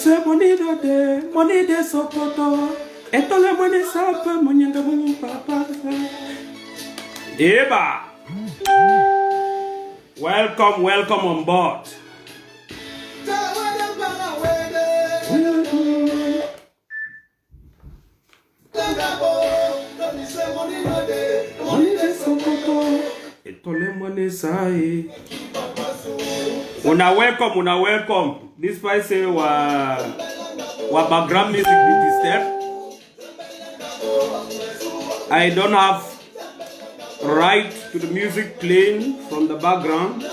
say money de sokoto. Etole money sapa monyenga money papa. Eba. Welcome on board. Etole money sai. Una welcome. This place say wa background music be disturbed. I don't have right to the music playing from the background.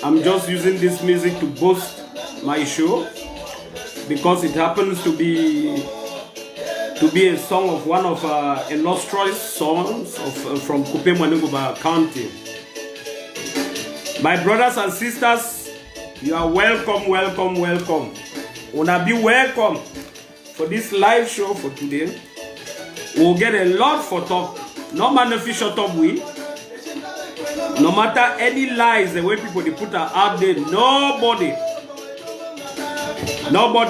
I'm just using this music to boost my show because it happens to be a song of one of illustrious songs from Kupe Maniguba County. My brothers and sisters, you are welcome. Una be welcome for this live show for today. We'll get a lot for talk. No man if you shut up we. No matter any lies the way people they put out there, nobody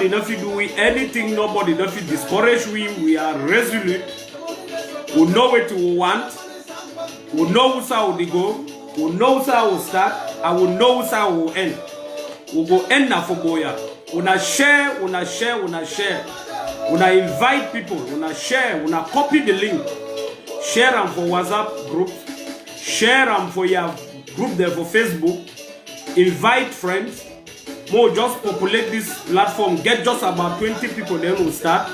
nothing do we anything, nobody nothing discourage we are resolute. We know what we want. We know how we go. We know how we start. And we know how we end. We go end na for boya. Una share. Una invite people. Una share. Una copy the link. Share them for WhatsApp group. Share them for your group there for Facebook. Invite friends. More just populate this platform. Get just about 20 people then we'll start.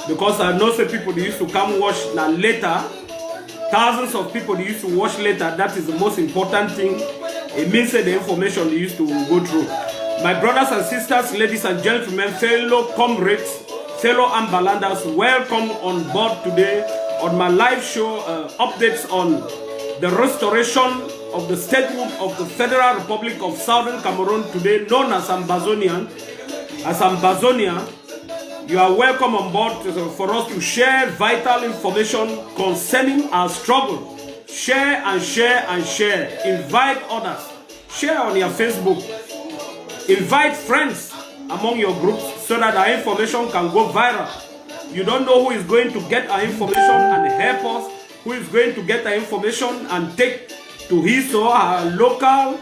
Because I know some people they used to come watch now later. Thousands of people they used to watch later. That is the most important thing. It means that the information they used to go through. My brothers and sisters, ladies and gentlemen, fellow comrades, fellow Ambalanders, welcome on board today on my live show updates on the restoration of the statehood of the Federal Republic of Southern Cameroon, today known as Ambazonia. As Ambazonia, you are welcome on board for us to share vital information concerning our struggle. Share and share and share. Invite others. Share on your Facebook. Invite friends among your groups so that our information can go viral. You don't know who is going to get our information and help us, who is going to get our information and take to his or her local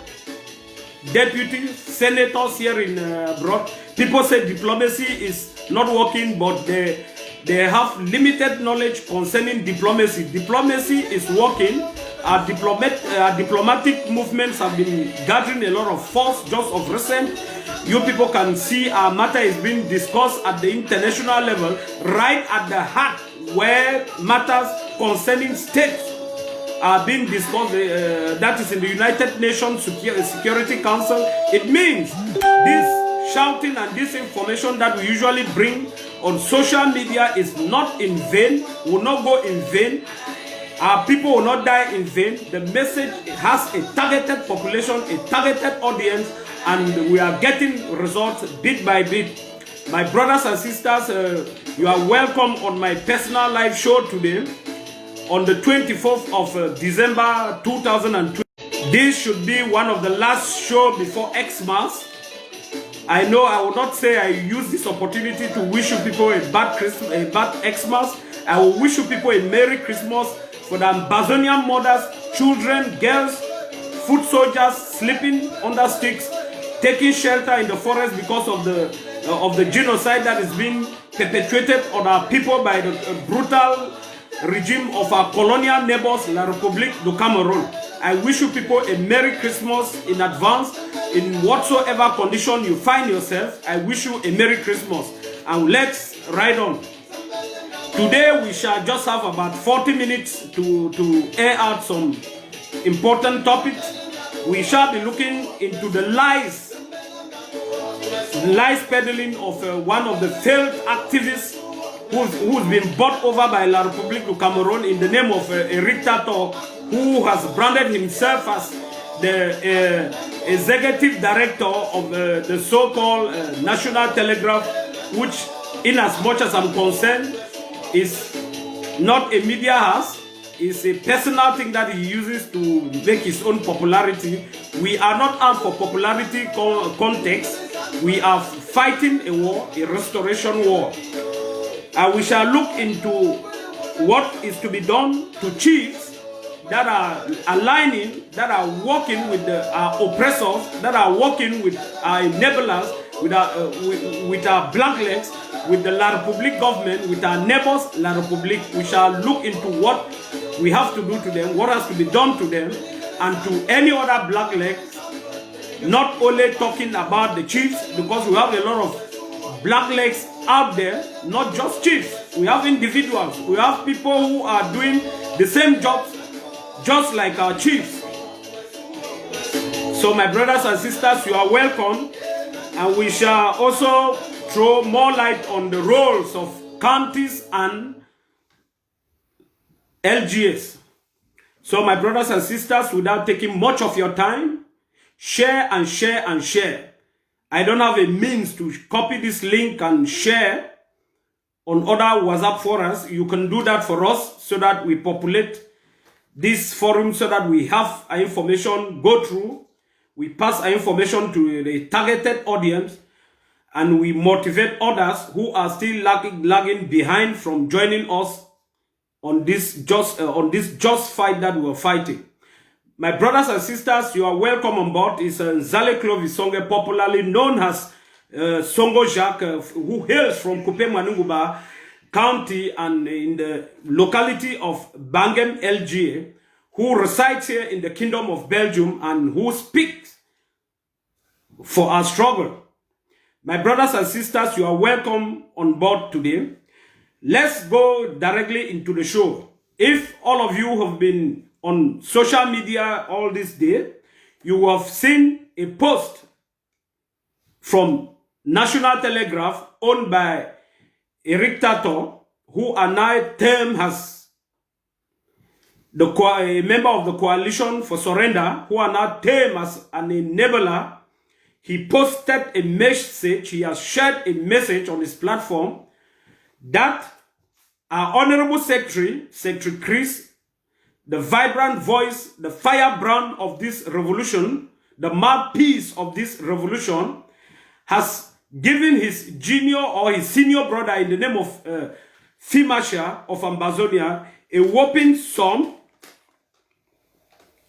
deputy senators here in abroad. People say diplomacy is not working, but they have limited knowledge concerning diplomacy. Diplomacy is working. Our diplomatic movements have been gathering a lot of force just of recent. You people can see our matter is being discussed at the international level, right at the heart where matters concerning states are being discussed. That is in the United Nations Security Council. It means this shouting and this information that we usually bring on social media is not in vain, will not go in vain. Our people will not die in vain. The message has a targeted population, a targeted audience, and we are getting results bit by bit. My brothers and sisters, you are welcome on my personal live show today on the 24th of December 2020. This should be one of the last shows before Xmas. I know I will not say I use this opportunity to wish you people a bad Christmas, a bad Xmas. I will wish you people a Merry Christmas for the Ambazonian mothers, children, girls, foot soldiers sleeping under sticks, taking shelter in the forest because of the genocide that is being perpetrated on our people by the brutal regime of our colonial neighbors, La République du Cameroon. I wish you people a Merry Christmas in advance. In whatsoever condition you find yourself, I wish you a Merry Christmas. And let's ride on. Today we shall just have about 40 minutes to air out some important topics. We shall be looking into the lies peddling of one of the failed activists who's been bought over by La République du Cameroon in the name of Eric Tataw, who has branded himself as the executive director of the so-called National Telegraph, which, in as much as I'm concerned, is not a media house. It's a personal thing that he uses to make his own popularity. We are not out for popularity context. We are fighting a war, a restoration war. And we shall look into what is to be done to chiefs that are aligning, that are working with our oppressors, that are working with our enablers, with our blacklegs, with the La Republique government, with our neighbors, La Republique. We shall look into what we have to do to them, what has to be done to them, and to any other blacklegs. Not only talking about the chiefs, because we have a lot of blacklegs out there, not just chiefs. We have individuals. We have people who are doing the same jobs just like our chiefs. So my brothers and sisters, you are welcome. And we shall also throw more light on the roles of counties and LGAs. So my brothers and sisters, without taking much of your time, share and share and share. I don't have a means to copy this link and share on other WhatsApp forums. You can do that for us so that we populate this forum, so that we have our information go through. We pass our information to the targeted audience, and we motivate others who are still lagging behind from joining us on this just fight that we are fighting. My brothers and sisters, you are welcome on board. It's Nzale Clovis Songe, popularly known as Songo Jacques, who hails from Kupe Manunguba County and in the locality of Bangem, LGA, who resides here in the Kingdom of Belgium and who speaks for our struggle. My brothers and sisters, you are welcome on board today. Let's go directly into the show. If all of you have been on social media all this day, you have seen a post from National Telegraph owned by Eric Tato, who are now termed as a member of the Coalition for Surrender, who are now termed as an enabler. He posted a message, he has shared a message on his platform that our Honorable Secretary Chris, the vibrant voice, the firebrand of this revolution, the mouthpiece of this revolution, has given his junior or his senior brother in the name of Fimasha of Ambazonia a whopping sum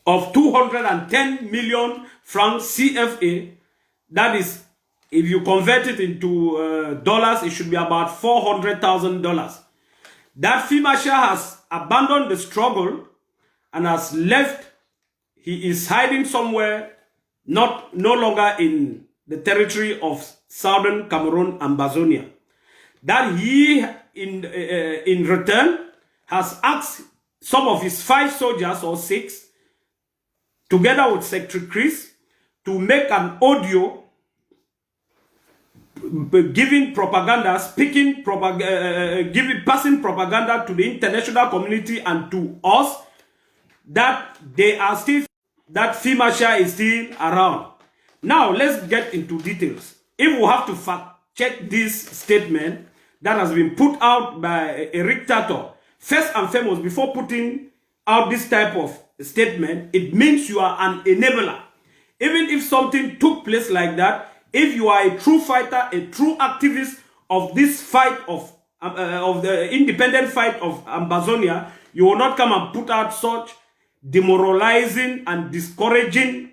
of 210 million francs CFA. That is, if you convert it into dollars, it should be about $400,000. That Fimasha has abandoned the struggle and has left. He is hiding somewhere, no longer in the territory of southern Cameroon and Ambazonia. That he, in return, has asked some of his 5 soldiers or 6, together with Secretary Chris, to make an audio giving propaganda, passing propaganda to the international community and to us that they are still, that Fimasha is still around. Now, let's get into details. If we have to fact check this statement that has been put out by Eric Tato, first and foremost, before putting out this type of statement, it means you are an enabler. Even if something took place like that, if you are a true fighter, a true activist of this fight of the independent fight of Ambazonia, you will not come and put out such demoralizing and discouraging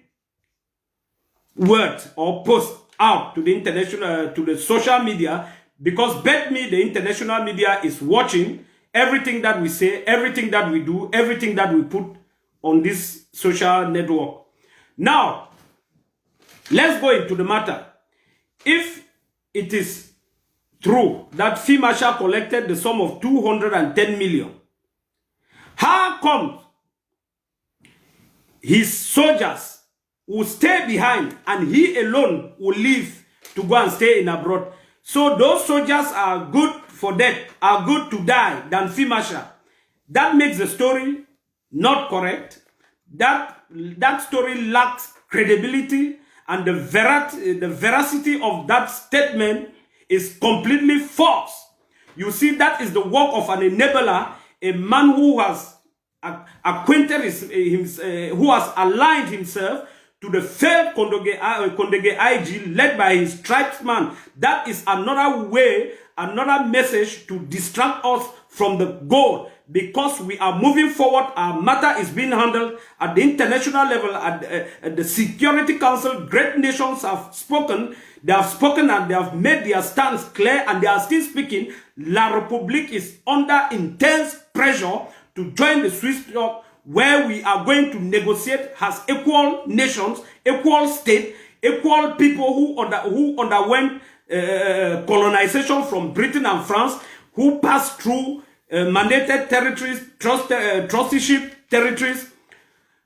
words or posts out to the international, to the social media, because bet me the international media is watching everything that we say, everything that we do, everything that we put on this social network. Now, let's go into the matter. If it is true that Fimasha collected the sum of 210 million, how come his soldiers will stay behind and he alone will leave to go and stay in abroad? So those soldiers are good for death, are good to die than Fimasha. That makes the story not correct. That story lacks credibility, and the veracity of that statement is completely false. You see, that is the work of an enabler, a man who has acquainted who has aligned himself to the failed Kondege IG led by his tribesman. That is another way, another message to distract us from the goal, because we are moving forward. Our matter is being handled at the international level, at the Security Council. Great nations have spoken. They have spoken and they have made their stance clear, and they are still speaking. La République is under intense pressure to join the Swiss club, where we are going to negotiate as equal nations, equal state, equal people who underwent colonization from Britain and France, who passed through mandated territories, trusteeship territories.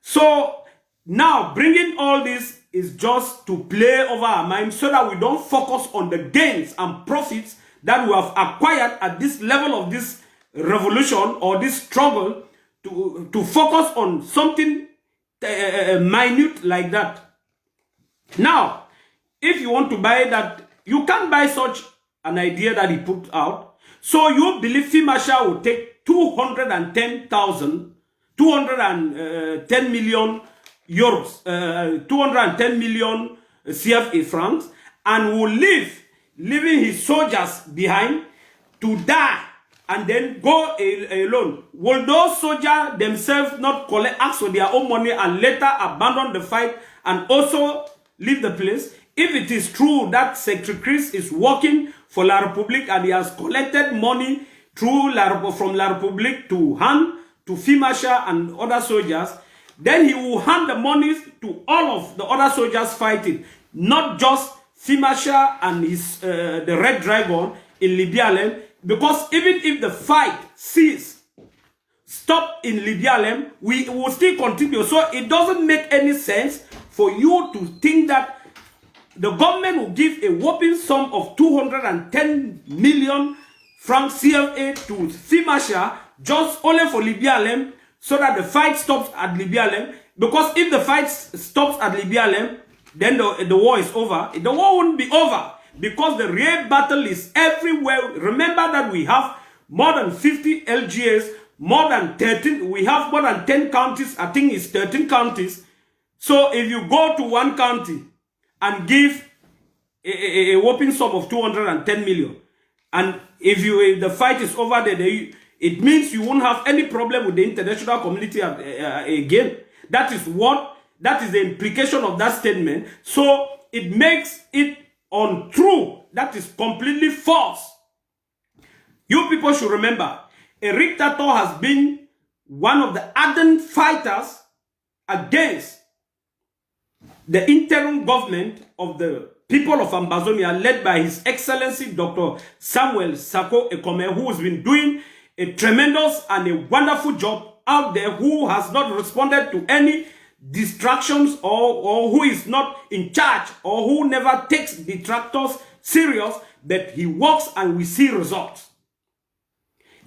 So now bringing all this is just to play over our minds so that we don't focus on the gains and profits that we have acquired at this level of this revolution or this struggle, to focus on something minute like that. Now, if you want to buy that, you can't buy such an idea that he put out. So you believe Fimasha will take 210 million euros, 210 million CFA francs, and will leaving his soldiers behind to die and then go alone. Will those soldiers themselves not ask for their own money and later abandon the fight and also leave the place? If it is true that Secretary Chris is working for La République and he has collected money through from La République to hand to Fimasha and other soldiers, then he will hand the monies to all of the other soldiers fighting, not just Fimasha and his the Red Dragon in Libya. Because even if the fight stop in Libya, we will still continue. So it doesn't make any sense for you to think that the government will give a whopping sum of 210 million francs CFA to Fimasha just only for Libya, so that the fight stops at Libya. Because if the fight stops at Libya, then the war is over. The war wouldn't be over, because the real battle is everywhere. Remember that we have more than 50 LGAs, more than 13. We have more than 10 counties. I think it's 13 counties. So if you go to one county and give a whopping sum of 210 million, and if the fight is over there, it means you won't have any problem with the international community again. That is the implication of that statement. So it makes it untrue. That is completely false. You people should remember, Eric Tataw has been one of the ardent fighters against the interim government of the people of Ambazonia, led by His Excellency Dr. Samuel Sako Ekome, who has been doing a tremendous and a wonderful job out there, who has not responded to any distractions, or who is not in charge, or who never takes detractors serious, but he works and we see results.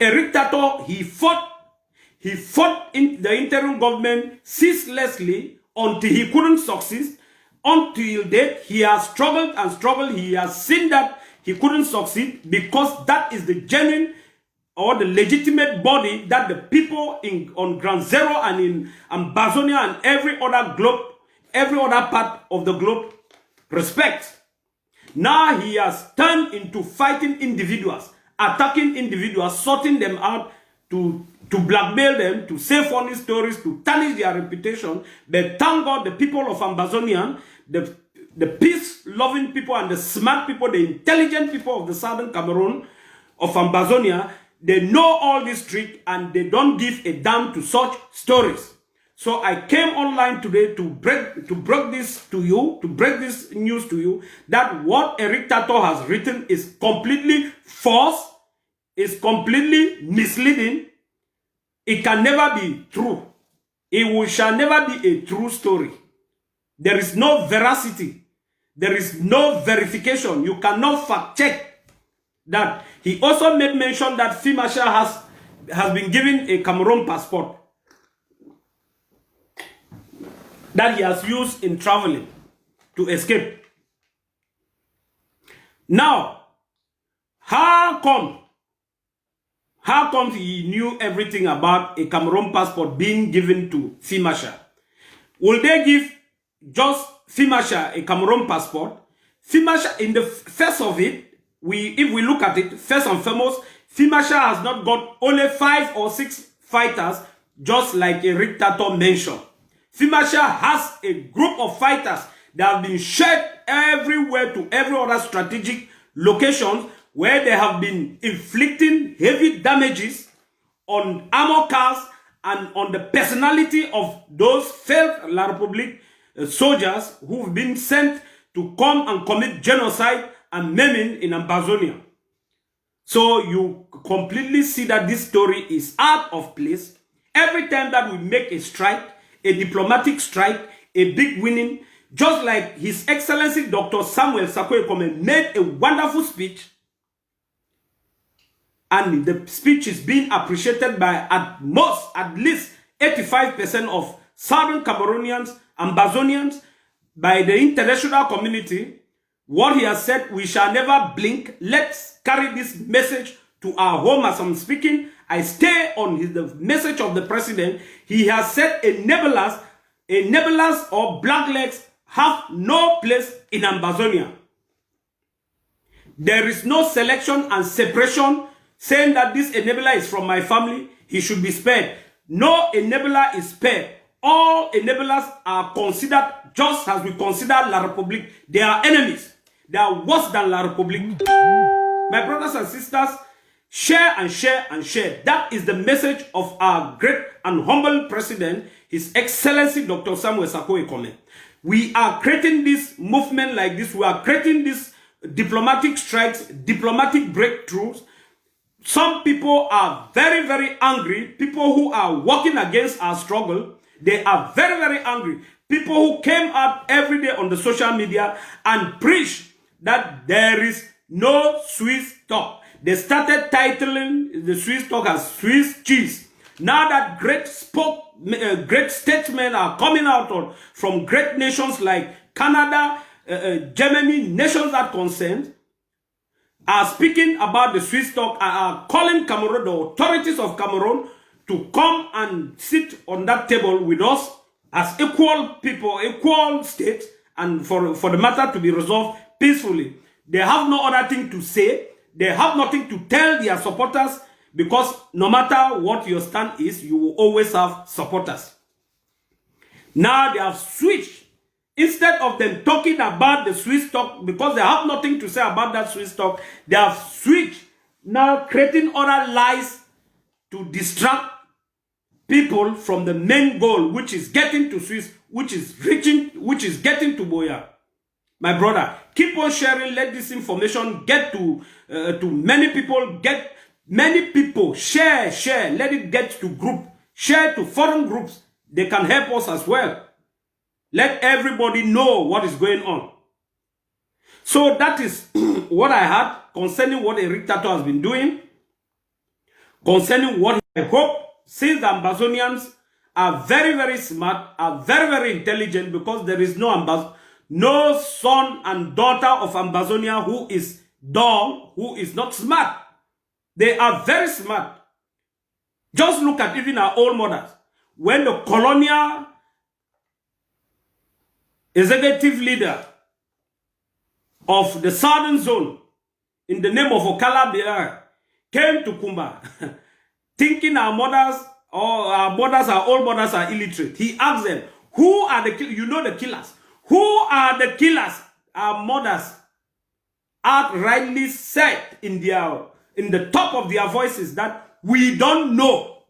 Eric Tataw, he fought in the interim government ceaselessly until he couldn't succeed. Until date, he has struggled and struggled. He has seen that he couldn't succeed, because that is the genuine or the legitimate body that the people on Ground Zero and in Ambazonia and every other part of the globe respect. Now he has turned into fighting individuals, attacking individuals, sorting them out, to blackmail them, to say funny stories, to tarnish their reputation. But thank God, the people of Ambazonia, the peace-loving people and the smart people, the intelligent people of the southern Cameroon, of Ambazonia, they know all this trick and they don't give a damn to such stories. So I came online today to break this to you, to break this news to you, that what Eric Tataw has written is completely false, is completely misleading. It can never be true. It shall never be a true story. There is no veracity. There is no verification. You cannot fact check that. He also made mention that Fimasha has been given a Cameroon passport that he has used in traveling to escape. Now, how come he knew everything about a Cameroon passport being given to Fimasha? Will they give just Fimasha a Cameroon passport. Fimasha, in the first of it, if we look at it, first and foremost, Fimasha has not got only 5 or 6 fighters, just like a Rick Tato mentioned. Fimasha has a group of fighters that have been shared everywhere to every other strategic locations where they have been inflicting heavy damages on armor cars and on the personality of those failed La Republique soldiers who've been sent to come and commit genocide and maiming in Amazonia. So you completely see that this story is out of place. Every time that we make a strike, a diplomatic strike, a big winning, just like His Excellency Dr. Samuel Sarko Ekome made a wonderful speech, and the speech is being appreciated by at least 85% of Southern Cameroonians, Ambazonians, by the international community. What he has said, we shall never blink. Let's carry this message to our home. As I'm speaking, I stay on the message of the president. He has said enablers or blacklegs have no place in Amazonia. There is no selection and separation saying that this enabler is from my family, he should be spared. No enabler is spared. All enablers are considered just as we consider La Republique. They are enemies. They are worse than La Republique. My brothers and sisters, share and share and share. That is the message of our great and humble president, His Excellency Dr. Samuel Sarko Ekome. We are creating this movement like this. We are creating these diplomatic strikes, diplomatic breakthroughs. Some people are very, very angry. People who are working against our struggle, they are very, very angry. People who came out every day on the social media and preach that there is no Swiss talk. They started titling the Swiss talk as Swiss cheese. Now that great statesmen are coming out from great nations like Canada, Germany, nations that concerned, are speaking about the Swiss talk, are calling Cameroon, the authorities of Cameroon, to come and sit on that table with us as equal people, equal states, and for the matter to be resolved peacefully. They have no other thing to say. They have nothing to tell their supporters, because no matter what your stand is, you will always have supporters. Now they have switched. Instead of them talking about the Swiss talk, because they have nothing to say about that Swiss talk, they have switched, now creating other lies to distract people from the main goal, which is getting to Swiss, which is getting to Boya. My brother, keep on sharing. Let this information get to many people. Share. Let it get to group. Share to foreign groups. They can help us as well. Let everybody know what is going on. So that is what I had concerning what Eric Tato has been doing. Concerning what I hope, since the Ambazonians are very, very smart, are very, very intelligent, because there is no son and daughter of Amazonia who is dumb, who is not smart. They are very smart. Just look at even our old mothers. When the colonial executive leader of the southern zone, in the name of Okala Biar, came to Kumba, thinking our old mothers are illiterate. He asked them, who are the killers? You know the killers. Who are the killers? Our mothers outrightly said in the top of their voices that we don't know,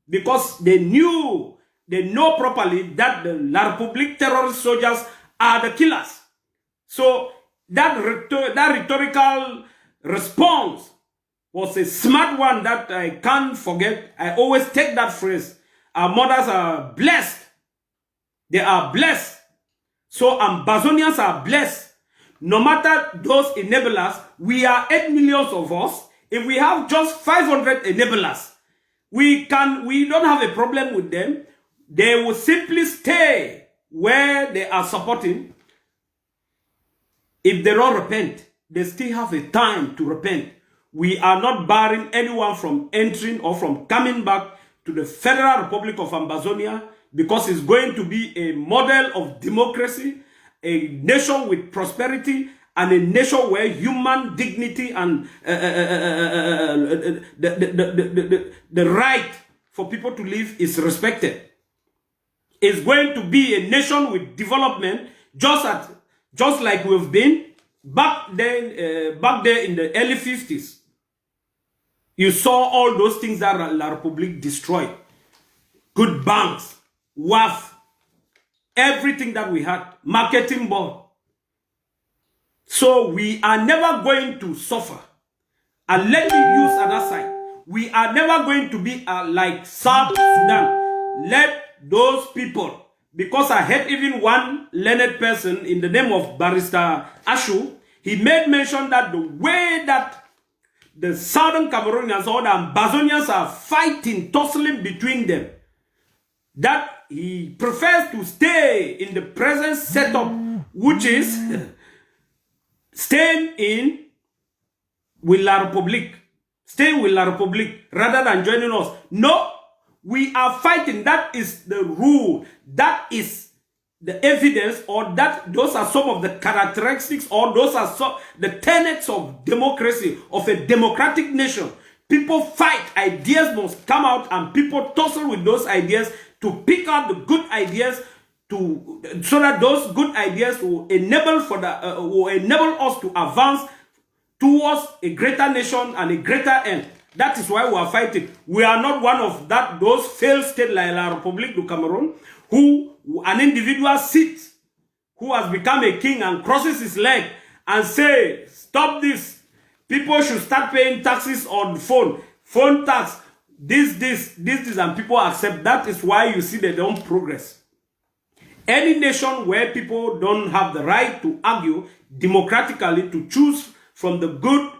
because they know properly that the La Republique terrorist soldiers are the killers. So that rhetorical response was a smart one that I can't forget. I always take that phrase. Our mothers are blessed. They are blessed. So Ambazonians are blessed. No matter those enablers, we are 8 million of us. If we have just 500 enablers, we don't have a problem with them. They will simply stay where they are supporting. If they don't repent, they still have a time to repent. We are not barring anyone from entering or from coming back to the Federal Republic of Amazonia. because it's going to be a model of democracy, a nation with prosperity, and a nation where human dignity and the right for people to live is respected. It's going to be a nation with development, just like we've been back there in the early 50s. You saw all those things that La Republique destroyed. Good banks, WAF, everything that we had, marketing board. So we are never going to suffer. And let me use another side. We are never going to be like South Sudan. Let those people, because I heard even one learned person in the name of Barrister Ashu, he made mention that the way that the Southern Cameroonians or the Ambazonians are fighting, tussling between them, that he prefers to stay in the present setup, which is staying in with La Republique. Stay with La Republique rather than joining us. No, we are fighting. That is the rule. That is the evidence, or that those are some of the characteristics, or those are the tenets of democracy, of a democratic nation. People fight. Ideas must come out, and people tussle with those ideas to pick out the good ideas, so that those good ideas will enable us to advance towards a greater nation and a greater end. That is why we are fighting. We are not one of those failed states like La République du Cameroon, who an individual sits, who has become a king and crosses his leg and say, stop this. People should start paying taxes on phone tax, this, and people accept. That is why you see they don't progress. Any nation where people don't have the right to argue democratically, to choose from the good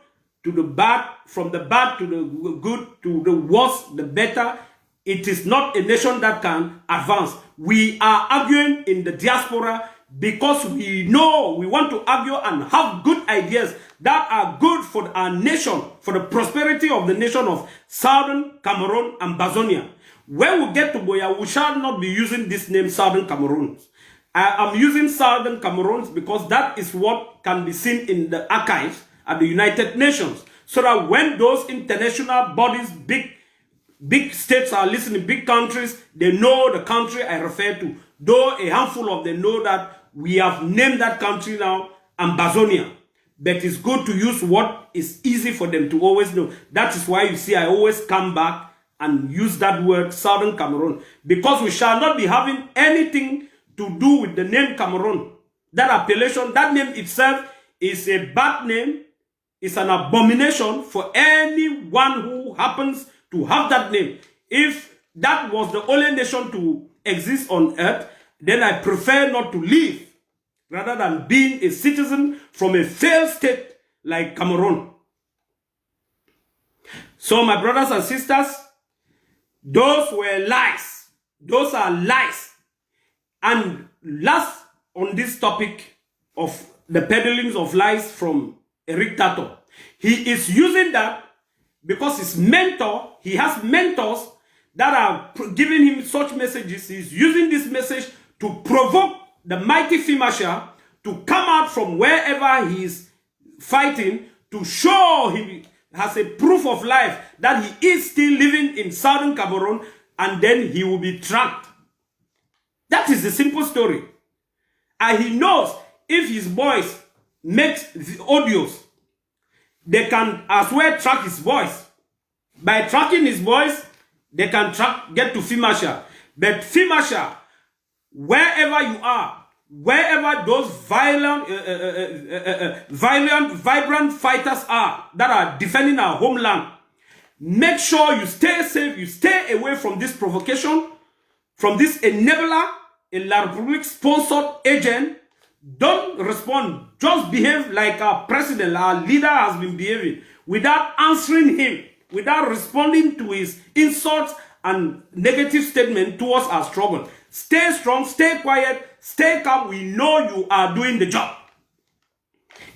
to the bad, from the bad to the good, to the worst, the better, it is not a nation that can advance. We are arguing in the diaspora because we know we want to argue and have good ideas that are good for our nation, for the prosperity of the nation of Southern Cameroon and Ambazonia. When we get to Boya, we shall not be using this name Southern Cameroons. I am using Southern Cameroons because that is what can be seen in the archives at the United Nations. So that when those international bodies, big states are listening, big countries, they know the country I refer to. Though a handful of them know that we have named that country now Ambazonia. But it's good to use what is easy for them to always know. That is why you see I always come back and use that word Southern Cameroon. Because we shall not be having anything to do with the name Cameroon. That appellation, that name itself is a bad name. It's an abomination for anyone who happens to have that name. If that was the only nation to exist on earth, then I prefer not to live rather than being a citizen from a failed state like Cameroon. So my brothers and sisters, those were lies. Those are lies. And last on this topic of the peddlings of lies from Eric Tato, he is using that because his mentor, he has mentors that are giving him such messages. He's using this message to provoke the mighty Fimasha to come out from wherever he is fighting, to show he has a proof of life that he is still living in Southern Cameroon, and then he will be tracked. That is the simple story. And he knows if his boys make the audios, they can as well track his voice. By tracking his voice, they can get to Fimasha. But Fimasha, wherever you are, wherever those vibrant fighters are that are defending our homeland, make sure you stay safe, you stay away from this provocation, from this enabler, a La Republique sponsored agent. Don't respond. Just behave like our president, our leader has been behaving, without answering him, without responding to his insults and negative statement towards our struggle. Stay strong, stay quiet, stay calm. We know you are doing the job.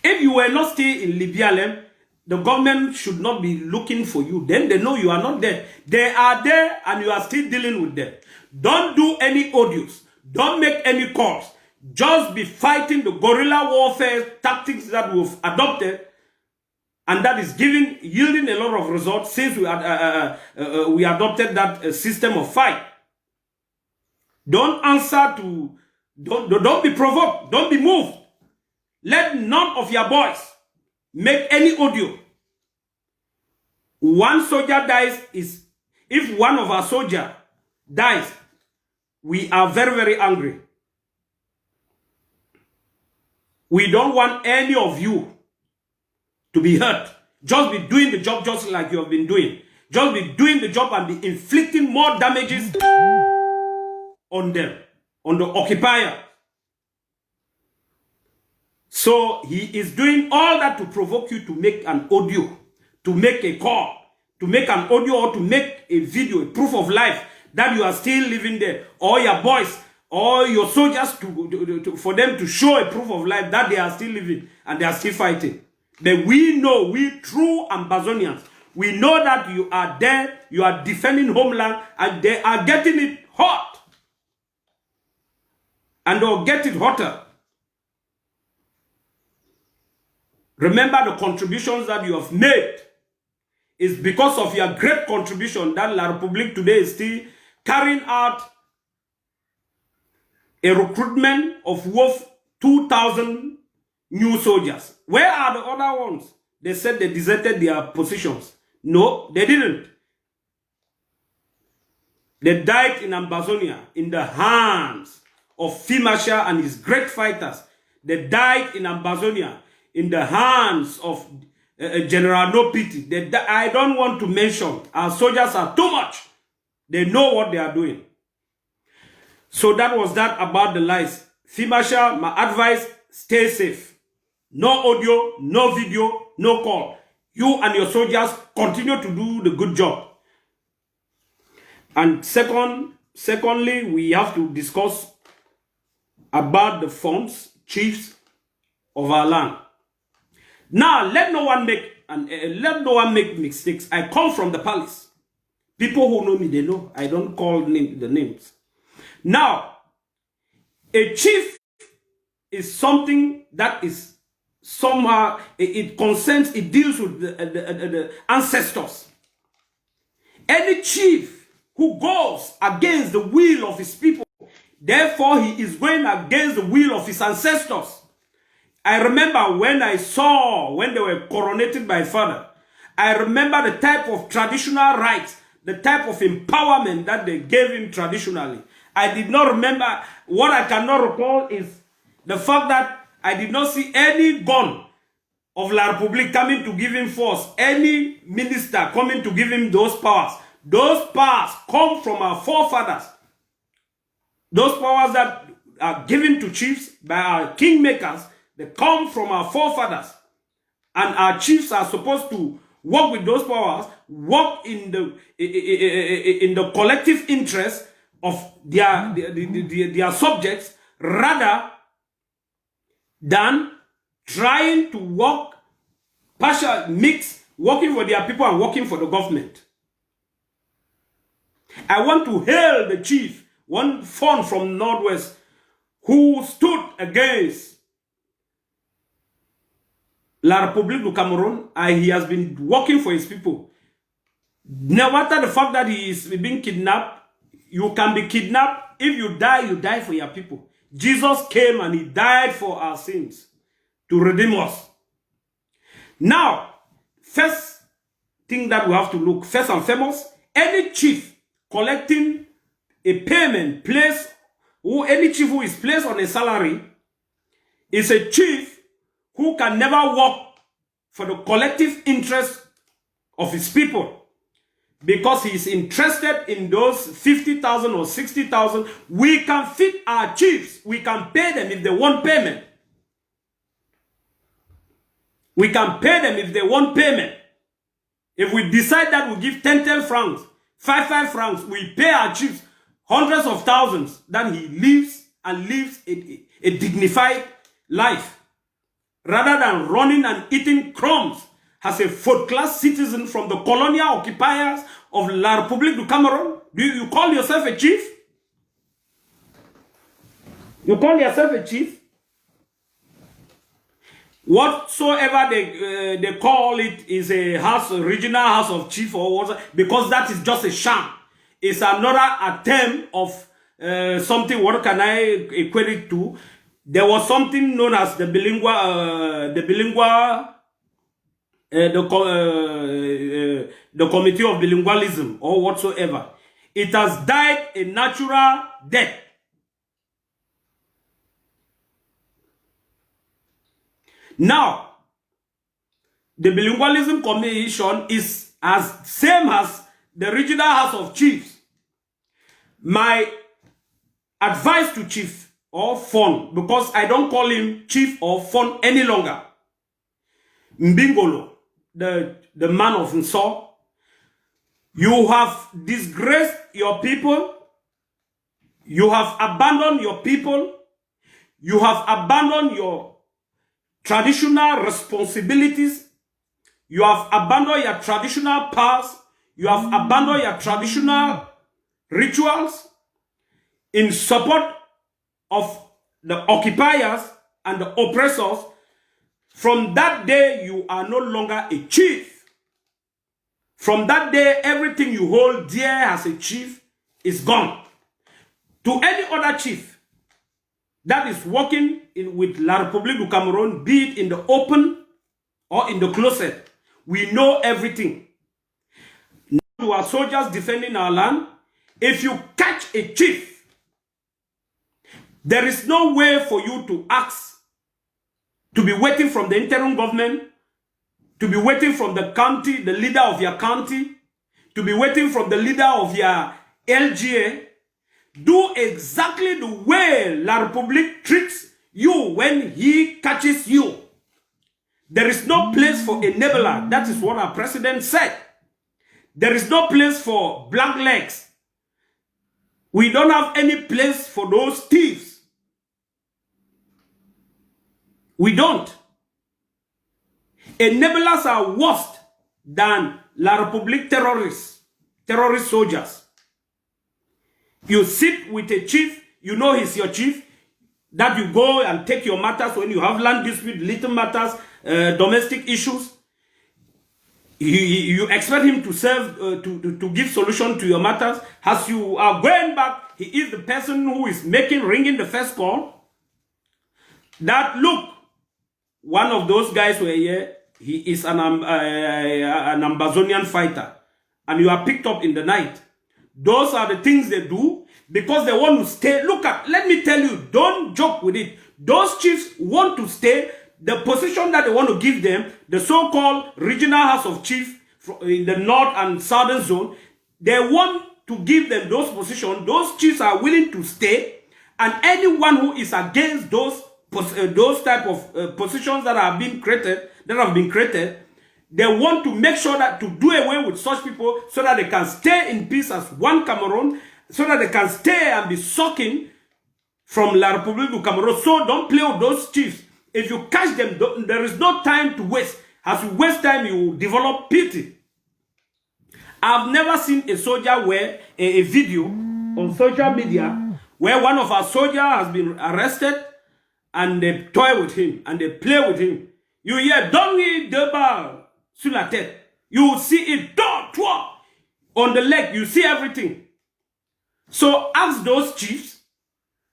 If you were not still in Libya, the government should not be looking for you. Then they know you are not there. They are there and you are still dealing with them. Don't do any audios. Don't make any calls. Just be fighting the guerrilla warfare tactics that we've adopted, and that is yielding a lot of results since we adopted that system of fight. Don't answer to, don't be provoked. Don't be moved. Let none of your boys make any audio. One soldier dies if one of our soldiers dies, we are very, very angry. We don't want any of you to be hurt. Just be doing the job just like you have been doing. Just be doing the job and be inflicting more damages on them, on the occupier. So he is doing all that to provoke you to make an audio, to make a call, to make an audio or to make a video, a proof of life that you are still living there. Or your boys, or your soldiers for them to show a proof of life that they are still living and they are still fighting. But we know, we true Ambazonians, we know that you are there, you are defending homeland, and they are getting it hot. And they'll get it hotter. Remember the contributions that you have made. It's because of your great contribution that La Republique today is still carrying out a recruitment of worth 2,000 new soldiers. Where are the other ones? They said they deserted their positions. No, they didn't. They died in Ambazonia in the hands of Fimasha and his great fighters. They died in Ambazonia in the hands of General No Pity. I don't want to mention. Our soldiers are too much. They know what they are doing. So that was that about the lies. Fimasha, my advice, stay safe. No audio, no video, no call. You and your soldiers continue to do the good job. And secondly, we have to discuss about the funds, chiefs of our land. Now, let no one make mistakes. I come from the palace. People who know me, they know. I don't call the names. Now, a chief is something that is somehow, it concerns, it deals with the ancestors. Any chief who goes against the will of his people, therefore he is going against the will of his ancestors. I remember when they were coronated by father, I remember the type of traditional rights, the type of empowerment that they gave him traditionally. I did not remember. What I cannot recall is the fact that I did not see any gun of La Republique coming to give him force, any minister coming to give him those powers. Those powers come from our forefathers. Those powers that are given to chiefs by our kingmakers, they come from our forefathers. And our chiefs are supposed to work with those powers, work in the collective interest of their subjects, rather than trying to work working for their people and working for the government. I want to hail the chief, one fund from Northwest, who stood against La Republique du Cameroon, and he has been working for his people. No matter the fact that he is being kidnapped, you can be kidnapped. If you die for your people. Jesus came and he died for our sins to redeem us. Now, first thing that we have to look, first and foremost, any chief collecting a payment any chief who is placed on a salary is a chief who can never work for the collective interest of his people, because he is interested in those 50,000 or 60,000. We can feed our chiefs. We can pay them if they want payment. We can pay them if they want payment. If we decide that we give 10 francs, 5 francs, we pay our chiefs hundreds of thousands, then he lives a dignified life, rather than running and eating crumbs as a fourth-class citizen from the colonial occupiers of La République du Cameroon? Do you call yourself a chief? You call yourself a chief? Whatsoever they call it is a regional house of chief or what, because that is just a sham. It's another attempt of something. What can I equate it to? There was something known as the Committee of Bilingualism or whatsoever. It has died a natural death. Now, the Bilingualism Commission is as same as the Regional House of Chiefs. My advice to Chief or Fon, because I don't call him Chief or Fon any longer. Mbingolo, the man of Nso, you have disgraced your people. You have abandoned your people. You have abandoned your traditional responsibilities. You have abandoned your traditional powers. You have abandoned your traditional rituals in support of the occupiers and the oppressors. From that day, you are no longer a chief. From that day, everything you hold dear as a chief is gone. To any other chief that is working with La République du Cameroon, be it in the open or in the closet, we know everything. Now you are soldiers defending our land. If you catch a chief, there is no way for you to ask to be waiting from the interim government, to be waiting from the county, the leader of your county, to be waiting from the leader of your LGA. Do exactly the way La République treats you when he catches you. There is no place for enabler. That is what our president said. There is no place for black legs. We don't have any place for those thieves. We don't. Enablers are worse than La République terrorists, terrorist soldiers. You sit with a chief, you know he's your chief, that you go and take your matters when you have land dispute, little matters, domestic issues. You expect him to serve, to give solution to your matters. As you are going back, he is the person who is ringing the first call. That look, one of those guys were here, he is an Amazonian fighter, and you are picked up in the night. Those are the things they do because they want to stay. Look at, let me tell you, don't joke with it. Those chiefs want to stay. The position that they want to give them, the so-called regional house of chiefs in the north and southern zone, they want to give them those positions. Those chiefs are willing to stay, and anyone who is against those type of positions that have been created, they want to make sure that to do away with such people so that they can stay in peace as one Cameroon, so that they can stay and be sucking from La République du Cameroon. So don't play with those chiefs. If you catch them, there is no time to waste. As you waste time, you develop pity. I've never seen a soldier wear a video on social media where one of our soldiers has been arrested and they toy with him and they play with him. You hear, don't we deba sur la tête. You see it, toi, on the leg, you see everything. So ask those chiefs,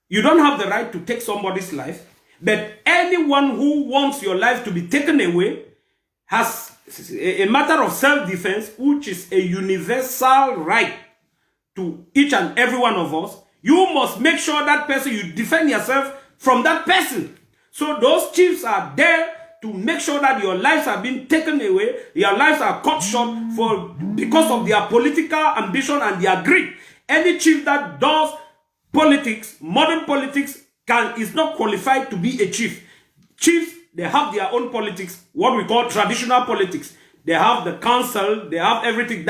you don't have the right to take somebody's life, but anyone who wants your life to be taken away has a matter of self-defense, which is a universal right to each and every one of us. You must make sure that person, you defend yourself from that person. So those chiefs are there to make sure that your lives are being taken away, your lives are cut short because of their political ambition and their greed. Any chief that does politics, modern politics, is not qualified to be a chief. Chiefs, they have their own politics, what we call traditional politics. They have the council, they have everything.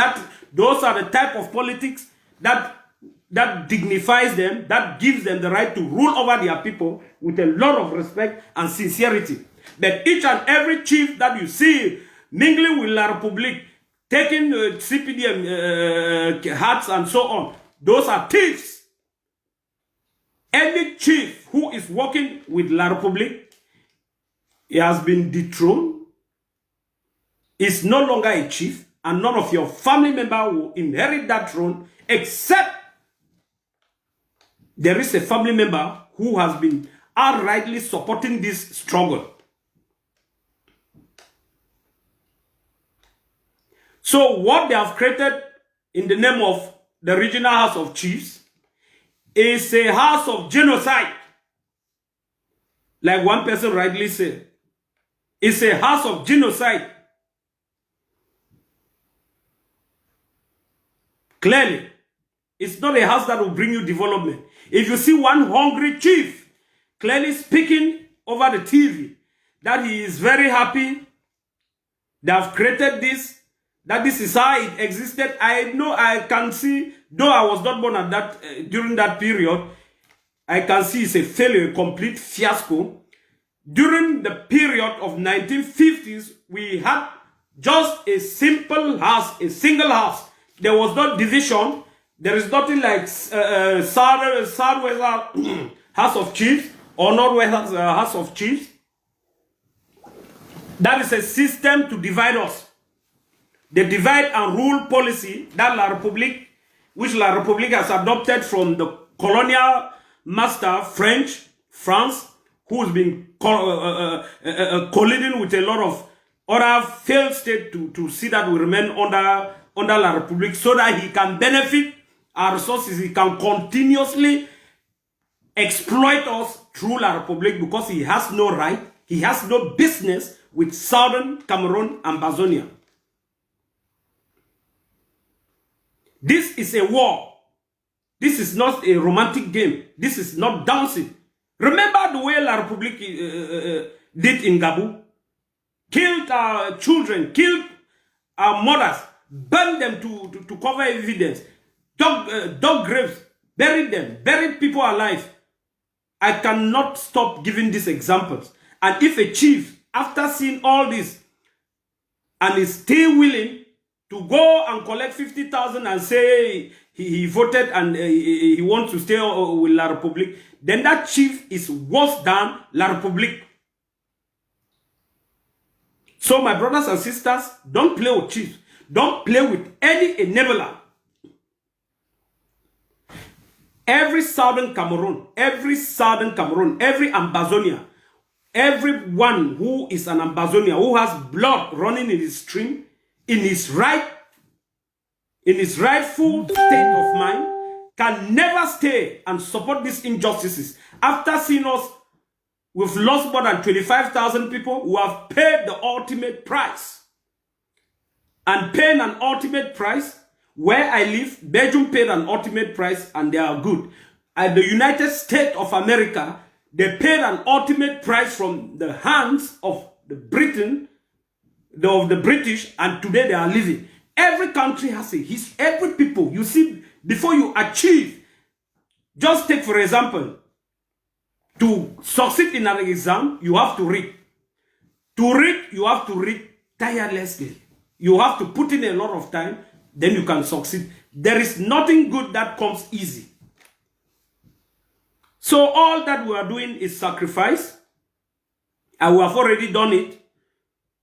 Those are the type of politics that dignifies them, that gives them the right to rule over their people with a lot of respect and sincerity. But each and every chief that you see mingling with La Republique, taking CPDM hats and so on. Those are thieves. Any chief who is working with La Republique, he has been dethroned, is no longer a chief, and none of your family members will inherit that throne, except there is a family member who has been outrightly supporting this struggle. So what they have created in the name of the Regional House of Chiefs is a house of genocide. Like one person rightly said, it's a house of genocide. Clearly, it's not a house that will bring you development. If you see one hungry chief clearly speaking over the TV that he is very happy, they have created this, that this is how it existed. I know, I can see, though I was not born at that during that period, I can see it's a failure, a complete fiasco. During the period of 1950s, we had just a simple house, a single house. There was no division. There is nothing like Southwest House of Chiefs or Northwest House of Chiefs. That is a system to divide us. The divide and rule policy that La Republique, which La Republique has adopted from the colonial master France, who's been colliding with a lot of other failed states to see that we remain under La Republique, so that he can benefit our resources. He can continuously exploit us through La Republique, because he has no right, he has no business with Southern Cameroon and Bazonia. This is a war. This is not a romantic game. This is not dancing. Remember the way La Republique did in Gabon? Killed our children, killed our mothers, burned them to cover evidence, dug graves, buried them, buried people alive. I cannot stop giving these examples. And if a chief, after seeing all this, and is still willing to go and collect 50,000 and say he voted and he wants to stay with La Republique, then that chief is worse than La Republique. So my brothers and sisters, don't play with chiefs. Don't play with any enabler. Every Southern Cameroon, every Ambazonia, everyone who is an Ambazonia, who has blood running in his stream, in his rightful state of mind, can never stay and support these injustices. After seeing us, we've lost more than 25,000 people who have paid the ultimate price. And paying an ultimate price, where I live, Belgium paid an ultimate price and they are good. At the United States of America, they paid an ultimate price from the hands of the British, and today they are living. Every country has a history. Every people, you see, before you achieve, just take for example, to succeed in an exam, you have to read. To read, you have to read tirelessly. You have to put in a lot of time, then you can succeed. There is nothing good that comes easy. So all that we are doing is sacrifice, and we have already done it.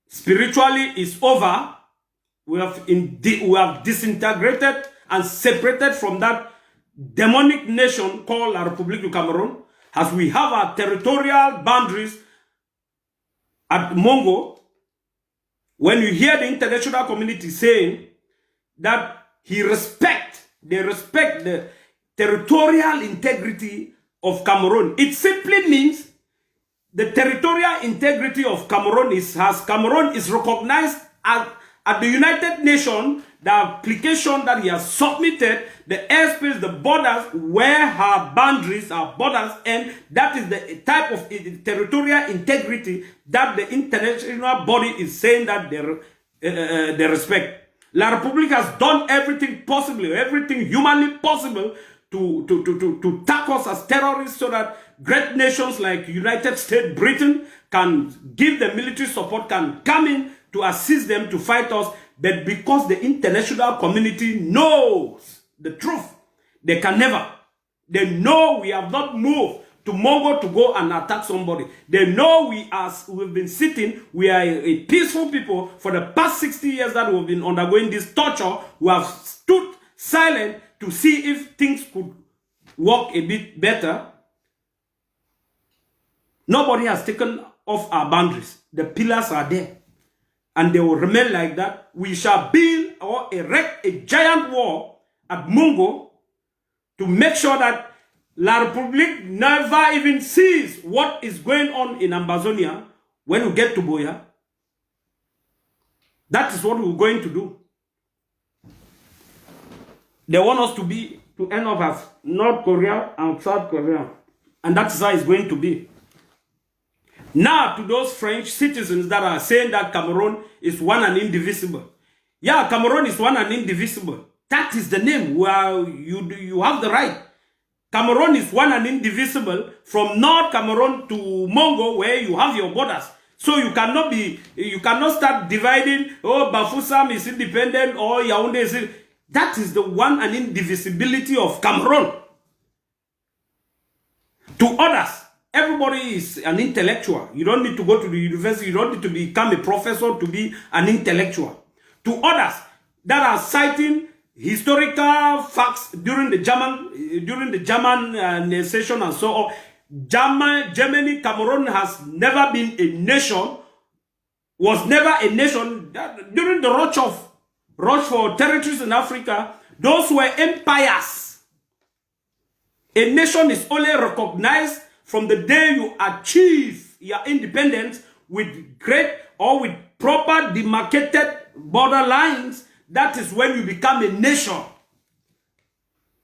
Spiritually, it's over. We have disintegrated and separated from that demonic nation called La République du Cameroon, as we have our territorial boundaries at Mongo. When you hear the international community saying that they respect the territorial integrity of Cameroon, it simply means the territorial integrity of Cameroon is recognized at the United Nations. The application that he has submitted, the airspace, the borders, where her boundaries, our borders end, that is the type of territorial integrity that the international body is saying that they respect. La Republique has done everything possible, everything humanly possible to tackle us as terrorists, so that great nations like United States, Britain can give them military support, can come in to assist them to fight us. But because the international community knows the truth, they can never. They know we have not moved to Mongo to go and attack somebody. They know we've been sitting, we are a peaceful people for the past 60 years that we've been undergoing this torture. We have stood silent to see if things could work a bit better. Nobody has taken off our boundaries. The pillars are there. And they will remain like that. We shall build or erect a giant wall at Mongo to make sure that La Republique never even sees what is going on in Ambazonia when we get to Boya. That is what we're going to do. They want us to end up as North Korea and South Korea. And that is how it's going to be. Now, to those French citizens that are saying that Cameroon is one and indivisible. Yeah, Cameroon is one and indivisible. That is the name. Well, you have the right. Cameroon is one and indivisible from North Cameroon to Mongo, where you have your borders. So you cannot start dividing, oh, Bafoussam is independent, or Yaoundé is. That is the one and indivisibility of Cameroon. To others, everybody is an intellectual. You don't need to go to the university. You don't need to become a professor to be an intellectual. To others that are citing historical facts during the German session and so on. Germany, Cameroon has never been a nation, was never a nation. During the rush for territories in Africa, those were empires. A nation is only recognized from the day you achieve your independence with great or with proper demarcated border lines. That is when you become a nation.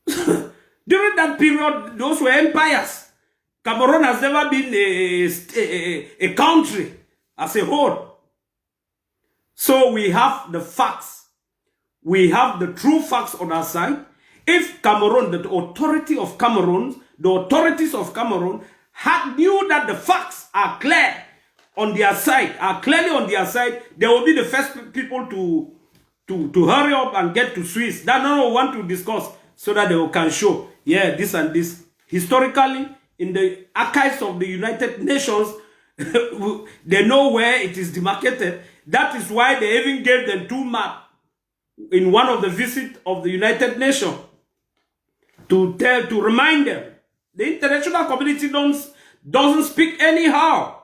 During that period, those were empires. Cameroon has never been a country as a whole. So we have the facts. We have the true facts on our side. If Cameroon, the authorities of Cameroon knew that the facts are clear on their side, clearly on their side, they will be the first people to hurry up and get to Swiss. That no one want to discuss so that they can show, yeah, this and this. Historically, in the archives of the United Nations, they know where it is demarcated. That is why they even gave them 2 maps in one of the visits of the United Nations to remind them. The international community doesn't speak anyhow.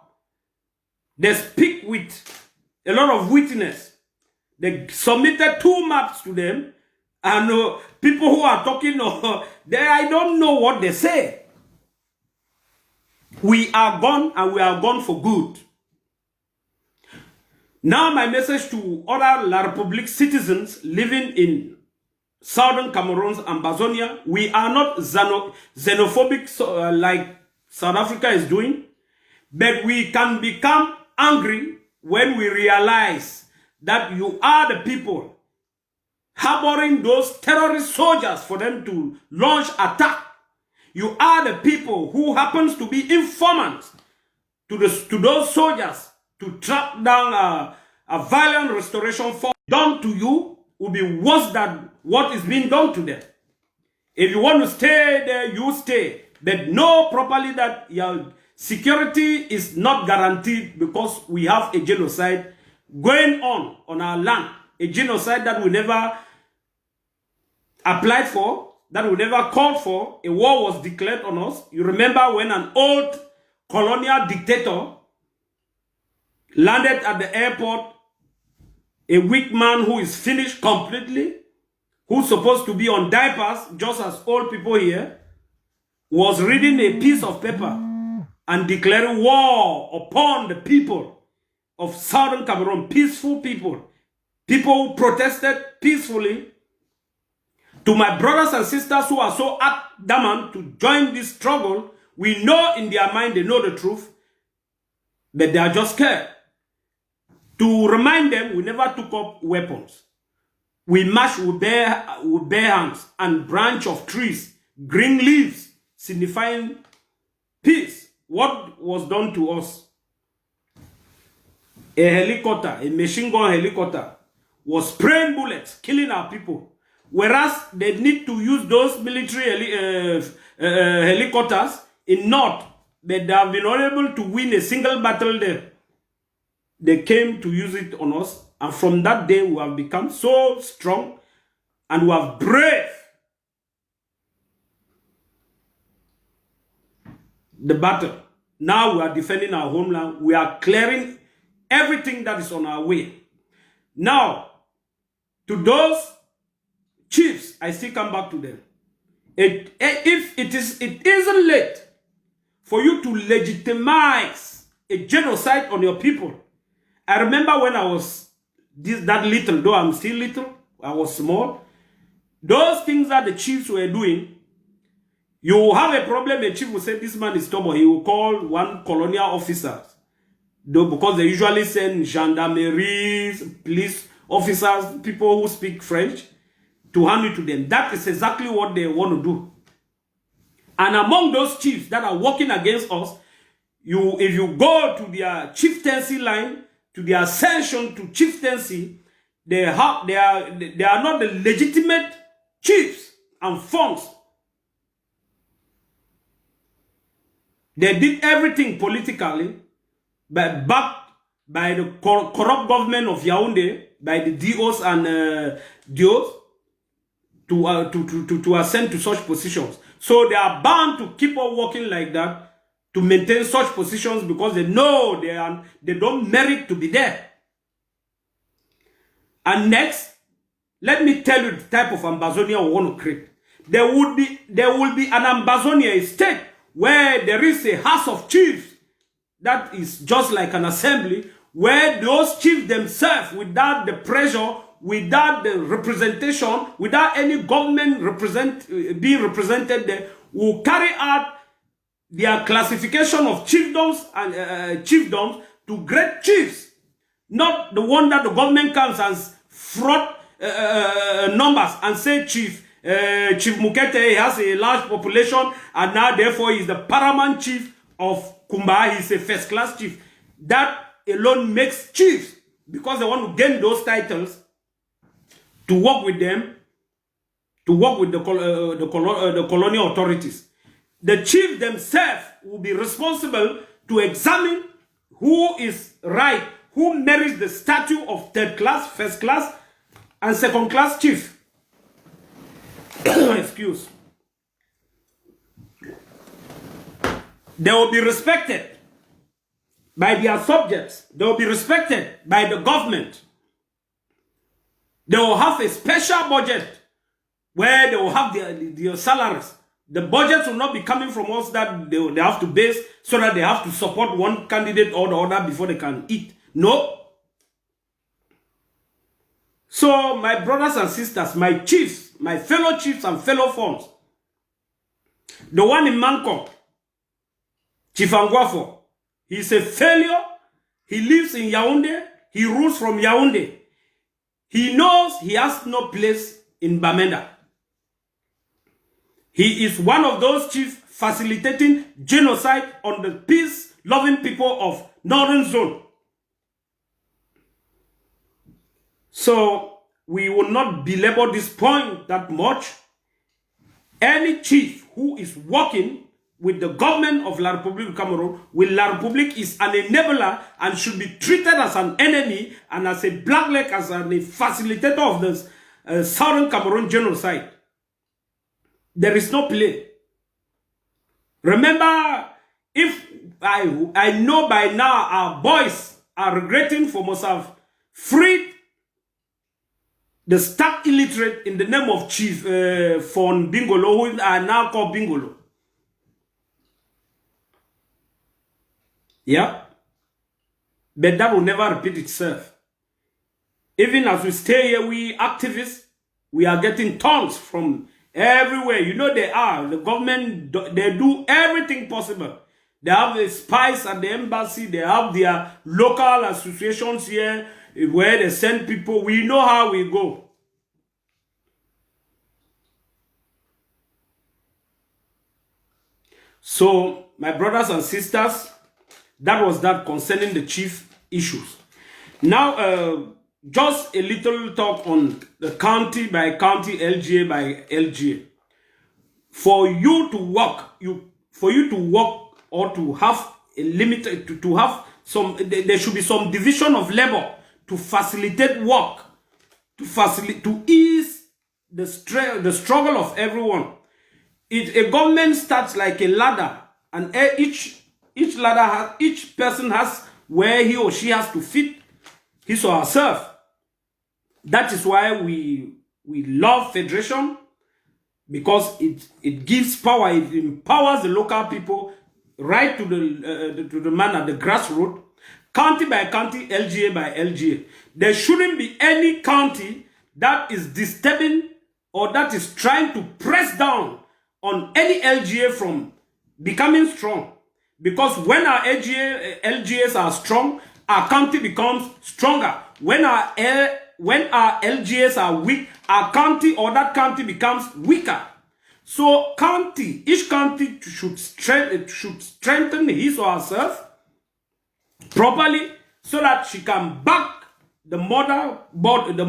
They speak with a lot of witness. They submitted 2 maps to them, and people who are talking, I don't know what they say. We are gone, and we are gone for good. Now my message to other La Republique citizens living in southern Cameroon and Ambazonia, we are not xenophobic like South Africa is doing, but we can become angry when we realize that you are the people harboring those terrorist soldiers for them to launch attack. You are the people who happens to be informants to those soldiers to track down a violent restoration force. Done to you will be worse than what is being done to them. If you want to stay there, you stay. But know properly that your security is not guaranteed because we have a genocide going on our land. A genocide that we never applied for, that we never called for. A war was declared on us. You remember when an old colonial dictator landed at the airport, a weak man who is finished completely, who's supposed to be on diapers, just as old people here, was reading a piece of paper and declaring war upon the people of southern Cameroon, peaceful people who protested peacefully. To my brothers and sisters who are so adamant to join this struggle, we know in their mind they know the truth, but they are just scared. To remind them, we never took up weapons. We marched with bare hands and branch of trees, green leaves, signifying peace, what was done to us? A helicopter, a machine gun helicopter, was spraying bullets, killing our people. Whereas they need to use those military helicopters in North, but they have been unable to win a single battle there. They came to use it on us, and from that day we have become so strong and we have brave the battle. Now we are defending our homeland. We are clearing everything that is on our way. Now, to those chiefs, I still come back to them. It isn't late for you to legitimize a genocide on your people. I remember when I was that little, though I'm still little, I was small. Those things that the chiefs were doing, you have a problem, a chief will say, this man is stubborn. He will call one colonial officer, though, because they usually send gendarmeries, police officers, people who speak French, to hand it to them. That is exactly what they want to do. And among those chiefs that are working against us, if you go to their chieftaincy line, to their ascension to chieftaincy, they are not the legitimate chiefs and funds. They did everything politically, but backed by the corrupt government of Yaoundé, by the DOs and DOs, to ascend to such positions. So they are bound to keep on working like that to maintain such positions because they know they don't merit to be there. And next, let me tell you the type of Ambazonia we want to create. There will be an Ambazonia state where there is a house of chiefs that is just like an assembly, where those chiefs themselves, without the pressure, without the representation, without any government being represented there, will carry out their classification of chiefdoms and chiefdoms to great chiefs. Not the one that the government comes and fraud numbers and say Chief Mukete has a large population and now therefore he is the paramount chief of Kumba. He is a first class chief. That alone makes chiefs, because they want to gain those titles, to work with them, to work with the colonial authorities. The chief themselves will be responsible to examine who is right, who merits the status of third class, first class, and second class chief. Excuse. They will be respected by their subjects. They will be respected by the government. They will have a special budget where they will have their salaries. The budget will not be coming from us that they have to base so that they have to support one candidate or the other before they can eat. No. So, my brothers and sisters, my chiefs, my fellow chiefs and fellow funds, the one in Mangkok, Chief Angwafo, he's a failure. He lives in Yaoundé. He rules from Yaoundé. He knows he has no place in Bamenda. He is one of those chiefs facilitating genocide on the peace-loving people of Northern Zone. So, we will not belabor this point that much. Any chief who is working with the government of La Republique of Cameroon, with La Republique, is an enabler and should be treated as an enemy and as a blackleg, as a facilitator of the Southern Cameroon genocide. There is no play. Remember, if I know by now our boys are regretting for must have freed the stark illiterate in the name of Chief Fon Bingolo, who are now called Bingolo. Yeah? But that will never repeat itself. Even as we stay here, we activists, we are getting tongues from everywhere. You know they are. The government, they do everything possible. They have the spies at the embassy. They have their local associations here where they send people. We know how we go. So, my brothers and sisters, that was that concerning the chief issues. Now, just a little talk on the county by county, LGA by LGA. For you to work, or to have a limited, to have some, there should be some division of labor to facilitate work, to ease the struggle of everyone. A government starts like a ladder, and each person has where he or she has to fit his or herself. That is why we love federation, because it gives power, it empowers the local people right to the man at the grassroots. County by county, LGA by LGA. There shouldn't be any county that is disturbing or that is trying to press down on any LGA from becoming strong. Because when our LGAs are strong, our county becomes stronger. When our LGAs are weak, our county or that county becomes weaker. So each county should strengthen his or herself properly, so that she can back the mother, the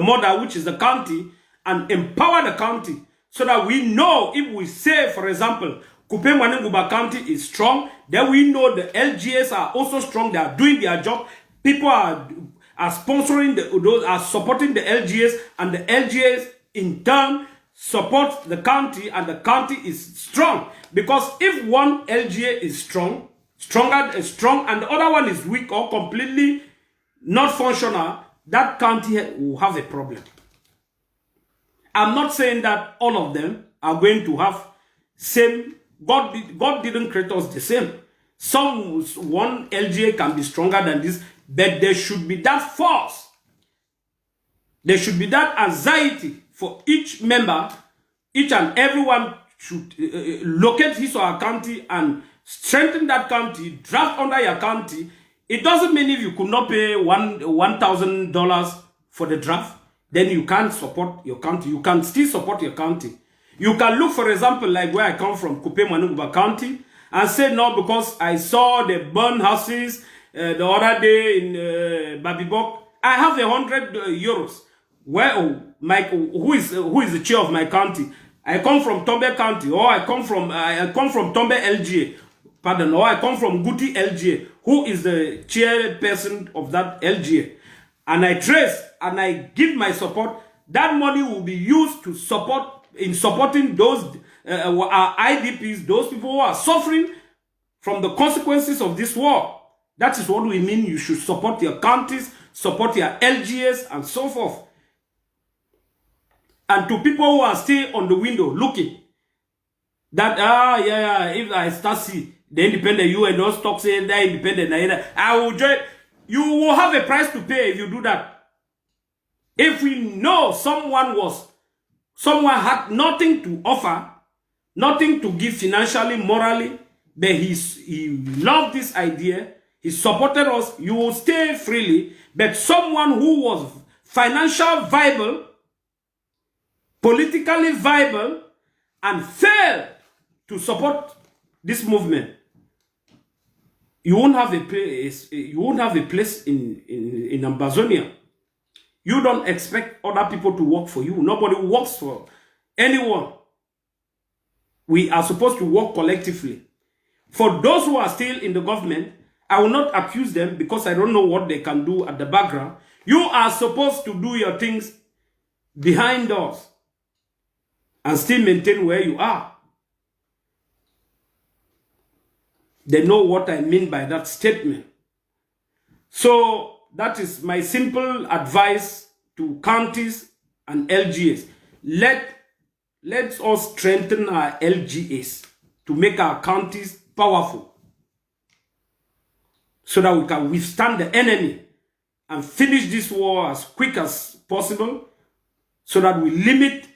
mother, which is the county, and empower the county, so that we know, if we say, for example, Kupe County is strong, then we know the LGAs are also strong. They are doing their job. People are sponsoring those, are supporting the LGAs, and the LGAs in turn support the county, and the county is strong. Because if one LGA is strong, and the other one is weak or completely not functional, that county will have a problem. I'm not saying that all of them are going to have same. God didn't create us the same. One LGA can be stronger than this, but there should be that force. There should be that anxiety for each member. Each and everyone should locate his or her county and strengthen that county, draft under your county. It doesn't mean if you could not pay $1,000 for the draft, then you can't support your county. You can still support your county. You can look, for example, like where I come from, Kupe Manugba County, and say no, because I saw the burn houses the other day in Babibok. I have 100 euros. Where who is the chair of my county? I come from Tombe County, or I come from Tombe LGA. Pardon, or I come from Guti LGA. Who is the chairperson of that LGA? And I trace and I give my support. That money will be used to supporting those IDPs, those people who are suffering from the consequences of this war. That is what we mean. You should support your counties, support your LGAs, and so forth. And to people who are still on the window looking, that if I start see the independent, you and those talk saying they're independent, I will join. You will have a price to pay if you do that. If we know someone had nothing to offer, nothing to give financially, morally, but he loved this idea, he supported us, you will stay freely. But someone who was financially viable, politically viable, and failed to support this movement, you won't have a place. You won't have a place in Amazonia. You don't expect other people to work for you. Nobody works for anyone. We are supposed to work collectively. For those who are still in the government, I will not accuse them because I don't know what they can do at the background. You are supposed to do your things behind doors and still maintain where you are. They know what I mean by that statement. So that is my simple advice to counties and LGAs. Let's us strengthen our LGAs to make our counties powerful, so that we can withstand the enemy and finish this war as quick as possible, so that we limit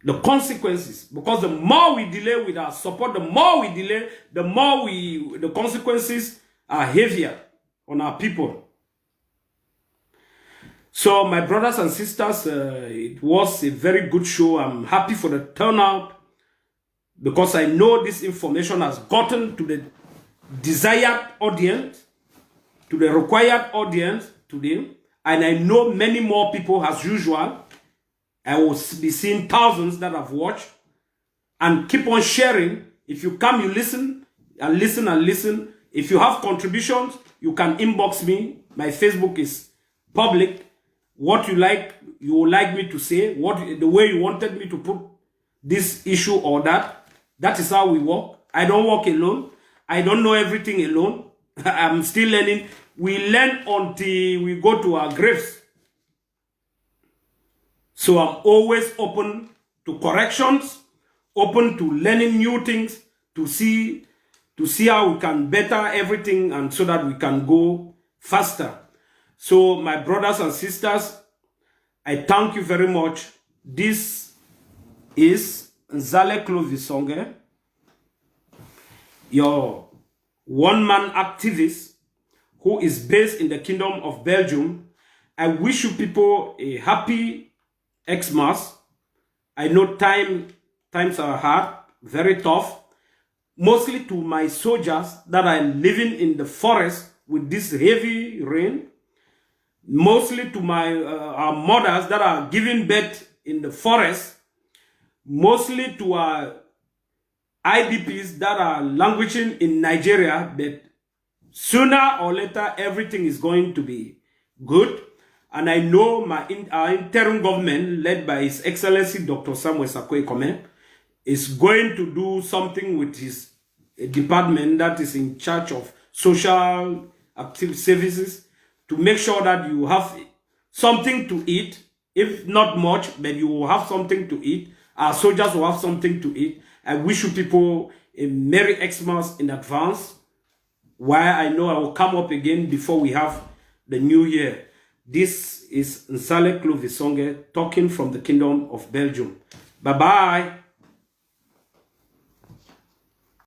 the consequences. Because the more we delay with our support, the more we delay, the consequences are heavier on our people. So my brothers and sisters, it was a very good show. I'm happy for the turnout. because I know this information has gotten to the desired audience, to the required audience today, and I know many more people as usual. I will be seeing thousands that have watched, and keep on sharing. If you come, you listen and listen and listen. If you have contributions, you can inbox me. My Facebook is public. What you would like me to say, the way you wanted me to put this issue or that. That is how we work. I don't work alone. I don't know everything alone. I'm still learning. We learn until we go to our graves. So I'm always open to corrections, open to learning new things, to see how we can better everything, and so that we can go faster. So my brothers and sisters, I thank you very much. This is Nzale Clovisonge, your one-man activist who is based in the Kingdom of Belgium. I wish you people a happy Xmas. I know times are hard, very tough. Mostly to my soldiers that are living in the forest with this heavy rain. Mostly to our mothers that are giving birth in the forest. Mostly to our IDPs that are languishing in Nigeria. But sooner or later, everything is going to be good. And I know our interim government, led by His Excellency Dr. Samuel Sarko Ekome, is going to do something with his department that is in charge of social active services, to make sure that you have something to eat, if not much, but you will have something to eat. Our soldiers will have something to eat. I wish you people a Merry Xmas in advance, while I know I will come up again before we have the new year. This is Nzale Clovisonge talking from the Kingdom of Belgium. Bye-bye.